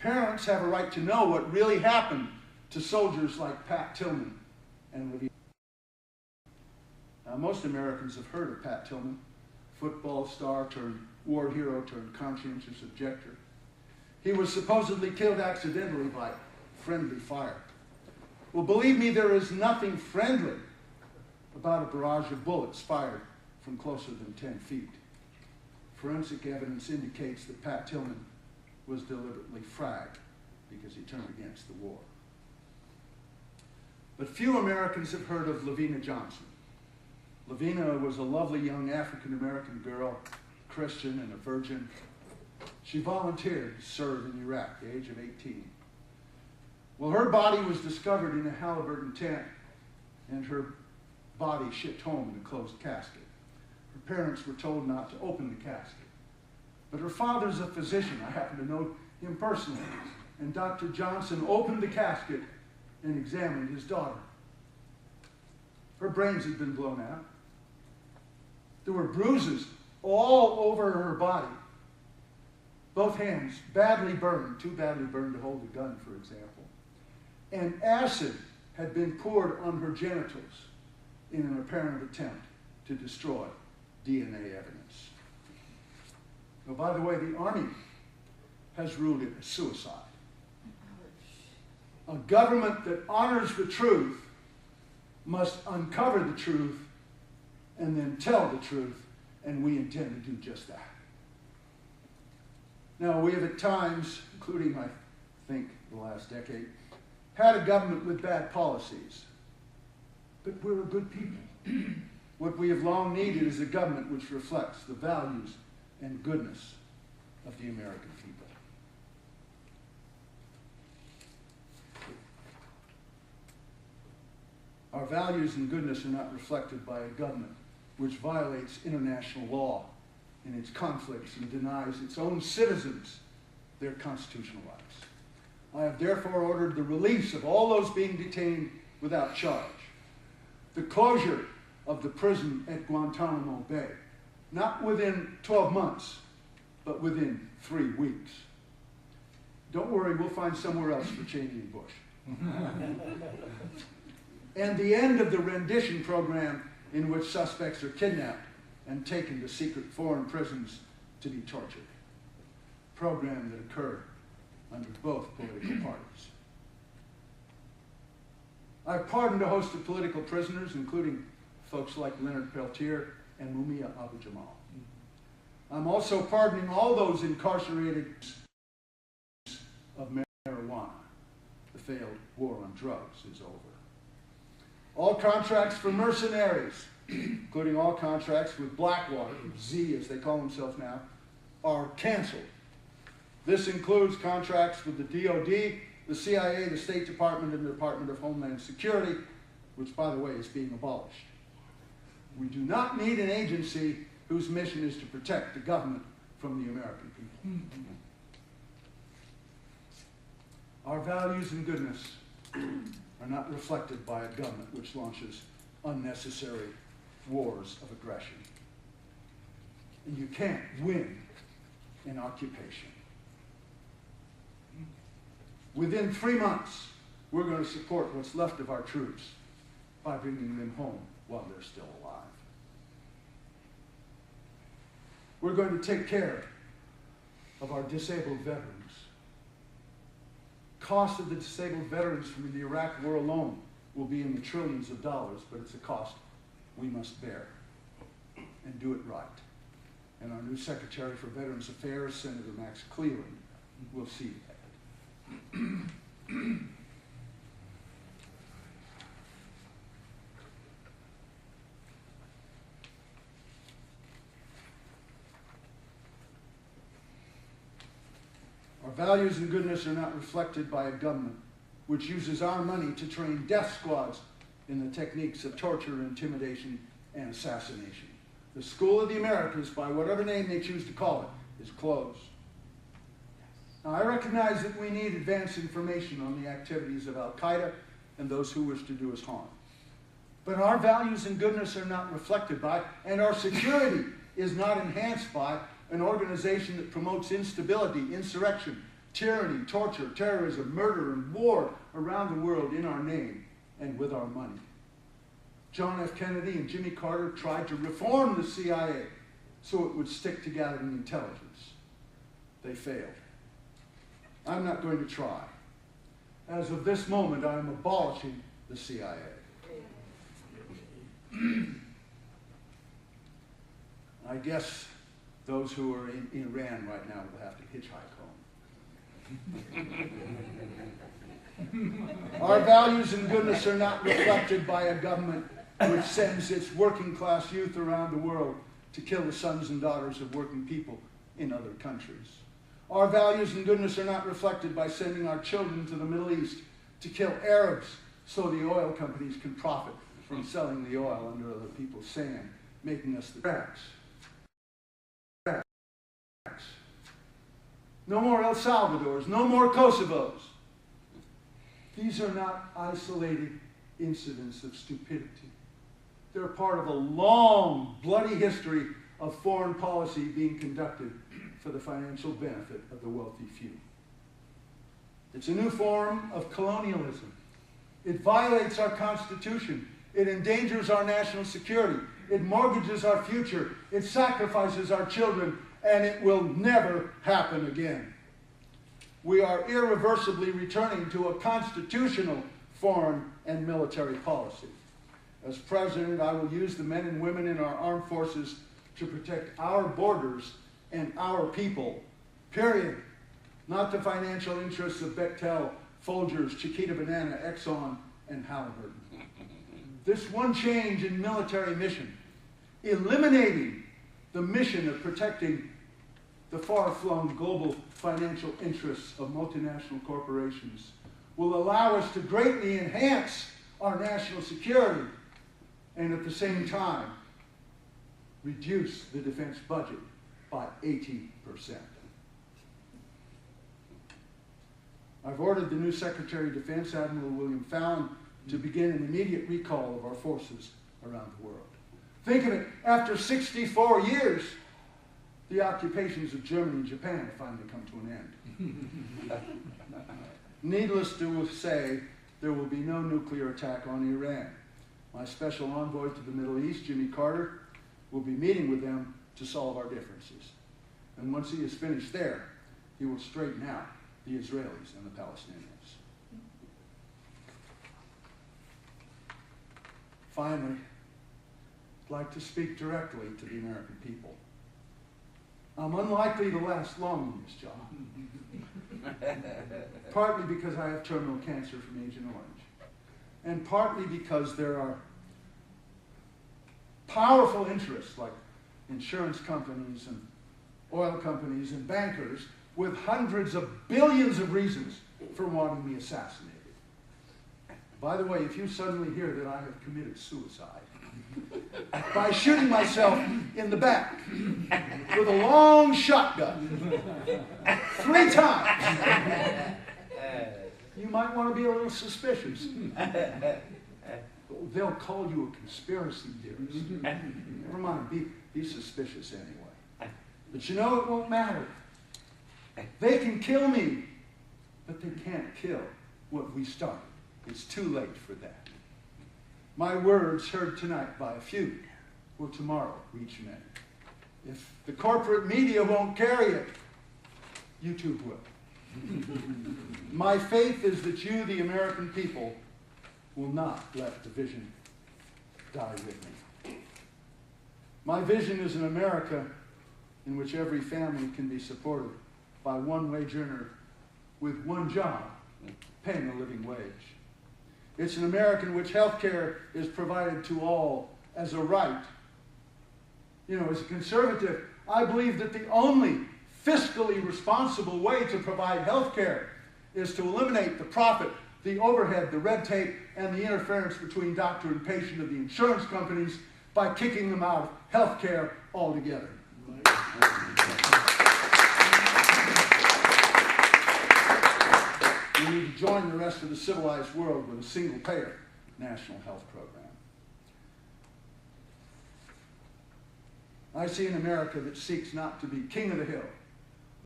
Parents have a right to know what really happened to soldiers like Pat Tillman and Lavina. Now, most Americans have heard of Pat Tillman, football star turned war hero turned conscientious objector. He was supposedly killed accidentally by friendly fire. Well, believe me, there is nothing friendly about a barrage of bullets fired from closer than 10 feet. Forensic evidence indicates that Pat Tillman was deliberately fragged because he turned against the war. But few Americans have heard of Lavina Johnson. Lavina was a lovely young African-American girl, Christian and a virgin. She volunteered to serve in Iraq at the age of 18. Well, her body was discovered in a Halliburton tent, and her body shipped home in a closed casket. Her parents were told not to open the casket. But her father's a physician. I happen to know him personally. And Dr. Johnson opened the casket and examined his daughter. Her brains had been blown out. There were bruises all over her body. Both hands badly burned, too badly burned to hold a gun, for example. And acid had been poured on her genitals in an apparent attempt to destroy DNA evidence. Now, by the way, the Army has ruled it a suicide. A government that honors the truth must uncover the truth and then tell the truth, and we intend to do just that. Now, we have at times, including, I think, the last decade, had a government with bad policies. But we're a good people. What we have long needed is a government which reflects the values and goodness of the American people. Our values and goodness are not reflected by a government which violates international law in its conflicts and denies its own citizens their constitutional rights. I have therefore ordered the release of all those being detained without charge, the closure of the prison at Guantanamo Bay, not within 12 months, but within 3 weeks. Don't worry, we'll find somewhere else for Cheney and Bush. And the end of the rendition program in which suspects are kidnapped and taken to secret foreign prisons to be tortured. A program that occurred under both political parties. I've pardoned a host of political prisoners, including folks like Leonard Peltier and Mumia Abu-Jamal. I'm also pardoning all those incarcerated of marijuana. The failed war on drugs is over. All contracts for mercenaries, including all contracts with Blackwater, Z as they call themselves now, are canceled. This includes contracts with the DOD, the CIA, the State Department, and the Department of Homeland Security, which, by the way, is being abolished. We do not need an agency whose mission is to protect the government from the American people. Our values and goodness are not reflected by a government which launches unnecessary wars of aggression. And you can't win in occupation. Within 3 months, we're going to support what's left of our troops by bringing them home while they're still alive. We're going to take care of our disabled veterans. Cost of the disabled veterans from the Iraq war alone will be in the trillions of dollars, but it's a cost we must bear and do it right. And our new Secretary for Veterans Affairs, Senator Max Cleland, will see that. Our values and goodness are not reflected by a government which uses our money to train death squads in the techniques of torture, intimidation, and assassination. The School of the Americas, by whatever name they choose to call it, is closed. Now, I recognize that we need advance information on the activities of Al-Qaeda and those who wish to do us harm. But our values and goodness are not reflected by, and our security is not enhanced by, an organization that promotes instability, insurrection, tyranny, torture, terrorism, murder, and war around the world in our name and with our money. John F. Kennedy and Jimmy Carter tried to reform the CIA so it would stick to gathering intelligence. They failed. I'm not going to try. As of this moment, I am abolishing the CIA. I guess those who are in Iran right now will have to hitchhike home. Our values and goodness are not reflected by a government which sends its working class youth around the world to kill the sons and daughters of working people in other countries. Our values and goodness are not reflected by sending our children to the Middle East to kill Arabs so the oil companies can profit from selling the oil under other people's sand, making us the cracks. No more El Salvadors, no more Kosovos. These are not isolated incidents of stupidity. They're part of a long, bloody history of foreign policy being conducted for the financial benefit of the wealthy few. It's a new form of colonialism. It violates our Constitution. It endangers our national security. It mortgages our future. It sacrifices our children, and it will never happen again. We are irreversibly returning to a constitutional foreign and military policy. As president, I will use the men and women in our armed forces to protect our borders and our people, period. Not the financial interests of Bechtel, Folgers, Chiquita Banana, Exxon, and Halliburton. This one change in military mission, eliminating the mission of protecting the far-flung global financial interests of multinational corporations, will allow us to greatly enhance our national security and at the same time reduce the defense budget by 80%. I've ordered the new Secretary of Defense, Admiral William Fallon, to begin an immediate recall of our forces around the world. Think of it, after 64 years, the occupations of Germany and Japan have finally come to an end. Needless to say, there will be no nuclear attack on Iran. My special envoy to the Middle East, Jimmy Carter, will be meeting with them to solve our differences. And once he is finished there, he will straighten out the Israelis and the Palestinians. Finally, I'd like to speak directly to the American people. I'm unlikely to last long in this job. Partly because I have terminal cancer from Agent Orange. And partly because there are powerful interests like insurance companies and oil companies and bankers with hundreds of billions of reasons for wanting me assassinated. By the way, if you suddenly hear that I have committed suicide by shooting myself in the back with a long shotgun 3 times, you might want to be a little suspicious. They'll call you a conspiracy theorist. Never mind, be suspicious anyway. But you know it won't matter. They can kill me, but they can't kill what we started. It's too late for that. My words heard tonight by a few will tomorrow reach many. If the corporate media won't carry it, YouTube will. My faith is that you, the American people, will not let the vision die with me. My vision is an America in which every family can be supported by one wage earner with one job paying a living wage. It's an America in which health care is provided to all as a right. You know, as a conservative, I believe that the only fiscally responsible way to provide health care is to eliminate the profit, the overhead, the red tape, and the interference between doctor and patient of the insurance companies by kicking them out of health care altogether. We need to join the rest of the civilized world with a single-payer national health program. I see an America that seeks not to be king of the hill,